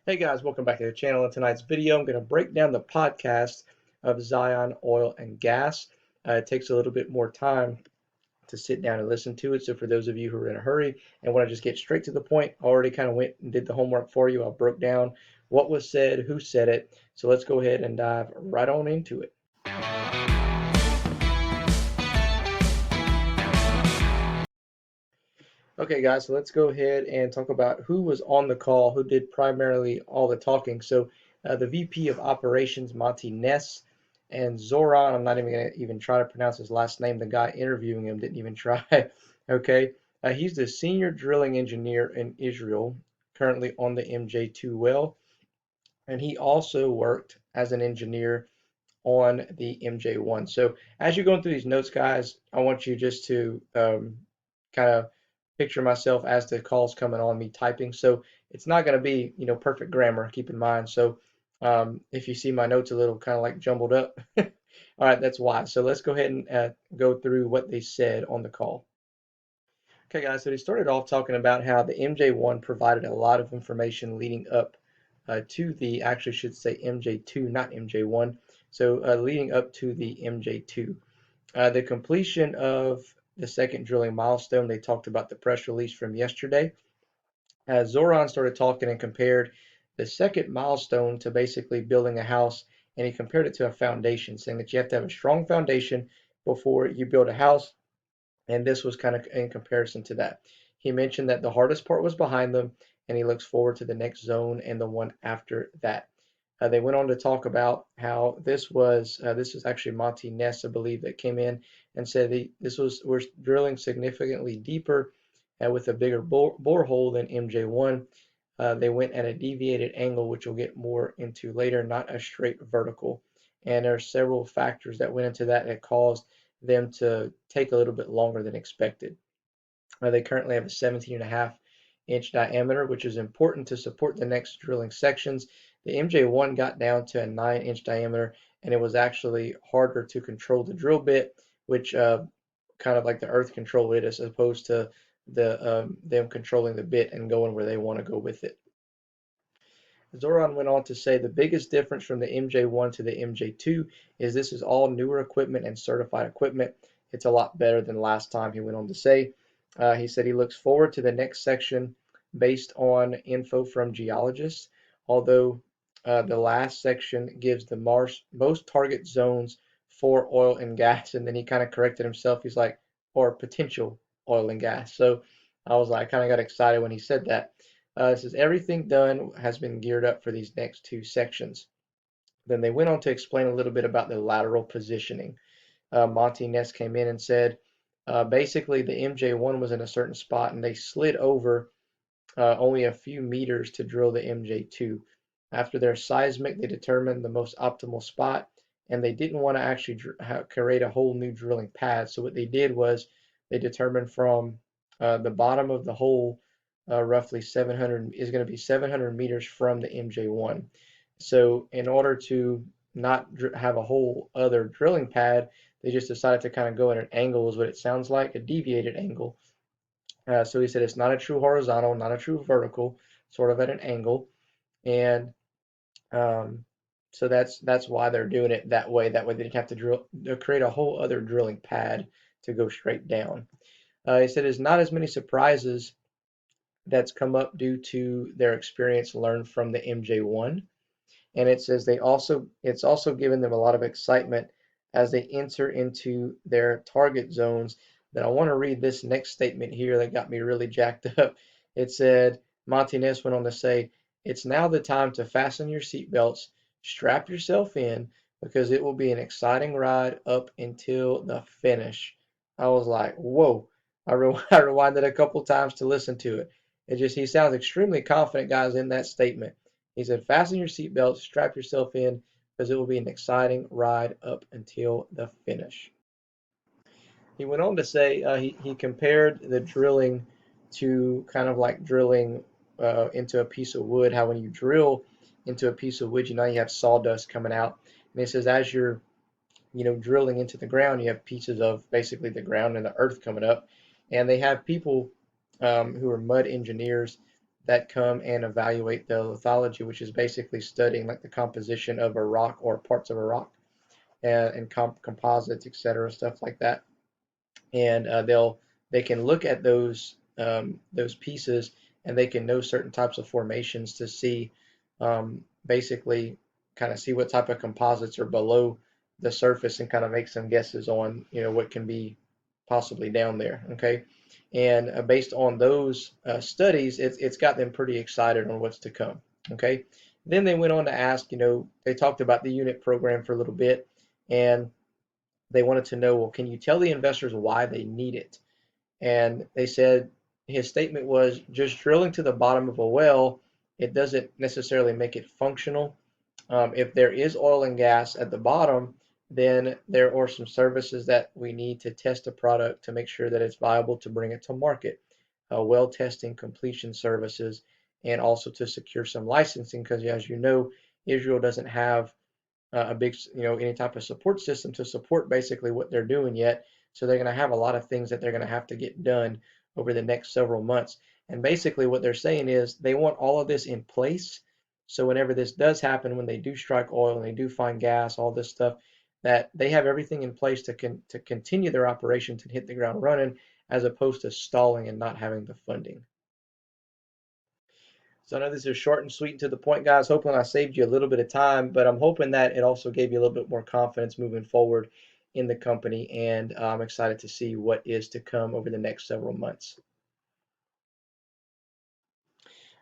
Hey guys, welcome back to the channel. In tonight's video, I'm going to break down the podcast of Zion Oil and Gas. It takes a little bit more time to sit down and listen to it. So for those of you who are in a hurry and want to just get straight to the point, I already kind of went and did the homework for you. I broke down what was said, who said it. So let's go ahead and dive right on into it. Okay, guys, so let's go ahead and talk about who was on the call, who did primarily all the talking. So the VP of Operations, Monty Kness, and Zoran, I'm not even going to even try to pronounce his last name. The guy interviewing him didn't even try. Okay, he's the senior drilling engineer in Israel, currently on the MJ2 well, and he also worked as an engineer on the MJ1. So as you're going through these notes, guys, I want you just to kind of picture myself as the call's coming on, me typing. So it's not going to be, perfect grammar, keep in mind. So if you see my notes a little kind of like jumbled up, all right, that's why. So let's go ahead and go through what they said on the call. Okay, guys, so they started off talking about how the MJ1 provided a lot of information leading up to the, actually should say MJ2, not MJ1. So leading up to the MJ2. The completion of the second drilling milestone, they talked about the press release from yesterday. Zoran started talking and compared the second milestone to basically building a house, and he compared it to a foundation, saying that you have to have a strong foundation before you build a house, and this was kind of in comparison to that. He mentioned that the hardest part was behind them, and he looks forward to the next zone and the one after that. They went on to talk about how this is actually Monty Kness, I believe, that came in and said we're drilling significantly deeper with a bigger borehole than MJ1. They went at a deviated angle, which we'll get more into later, not a straight vertical. And there are several factors that went into that caused them to take a little bit longer than expected. They currently have a 17.5-inch diameter, which is important to support the next drilling sections. The MJ1 got down to a 9-inch diameter, and it was actually harder to control the drill bit, which kind of like the earth control it as opposed to them controlling the bit and going where they want to go with it. Zoran went on to say the biggest difference from the MJ1 to the MJ2 is this is all newer equipment and certified equipment. It's a lot better than last time, he went on to say. He said he looks forward to the next section based on info from geologists, although the last section gives the most target zones for oil and gas. And then he kind of corrected himself. He's like, or potential oil and gas. So I was like, I kind of got excited when he said that. It says everything done has been geared up for these next two sections. Then they went on to explain a little bit about the lateral positioning. Monty Kness came in and said basically the MJ1 was in a certain spot and they slid over only a few meters to drill the MJ2. After their seismic, they determined the most optimal spot, and they didn't want to actually create a whole new drilling pad. So what they did was they determined from the bottom of the hole, roughly 700 is going to be 700 meters from the MJ1. So in order to not have a whole other drilling pad, they just decided to kind of go at an angle, is what it sounds like, a deviated angle. So he said it's not a true horizontal, not a true vertical, sort of at an angle, and so that's why they're doing it that way. That way they didn't have to create a whole other drilling pad to go straight down. He said there's not as many surprises that's come up due to their experience learned from the MJ1, and it says it's also given them a lot of excitement as they enter into their target zones. Then I want to read this next statement here that got me really jacked up. It said, Monty Kness went on to say, it's now the time to fasten your seatbelts, strap yourself in, because it will be an exciting ride up until the finish. I was like, whoa. I rewinded a couple times to listen to it. He sounds extremely confident, guys, in that statement. He said, fasten your seatbelts, strap yourself in, because it will be an exciting ride up until the finish. He went on to say he compared the drilling to kind of like drilling into a piece of wood. How when you drill into a piece of wood, you have sawdust coming out. And he says as you're drilling into the ground, you have pieces of basically the ground and the earth coming up. And they have people who are mud engineers that come and evaluate the lithology, which is basically studying like the composition of a rock or parts of a rock and composites, etc., stuff like that. And they can look at those pieces and they can know certain types of formations to see basically kind of see what type of composites are below the surface and kind of make some guesses on what can be possibly down there. Okay, and based on those studies, it's got them pretty excited on what's to come. Okay, then they went on to ask, they talked about the unit program for a little bit, and they wanted to know, well, can you tell the investors why they need it? And they said his statement was just drilling to the bottom of a well, it doesn't necessarily make it functional. If there is oil and gas at the bottom, then there are some services that we need to test a product to make sure that it's viable to bring it to market. Well testing, completion services, and also to secure some licensing because, as you know, Israel doesn't have a big, any type of support system to support basically what they're doing yet. So they're going to have a lot of things that they're going to have to get done over the next several months. And basically what they're saying is they want all of this in place. So whenever this does happen, when they do strike oil and they do find gas, all this stuff, that they have everything in place to continue their operations and hit the ground running, as opposed to stalling and not having the funding. So I know this is short and sweet and to the point, guys. Hoping I saved you a little bit of time, but I'm hoping that it also gave you a little bit more confidence moving forward in the company. And I'm excited to see what is to come over the next several months.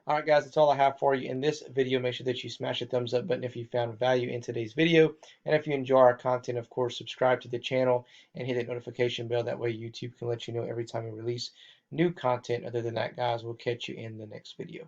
All right, guys, that's all I have for you in this video. Make sure that you smash the thumbs up button if you found value in today's video. And if you enjoy our content, of course, subscribe to the channel and hit that notification bell. That way YouTube can let you know every time we release new content. Other than that, guys, we'll catch you in the next video.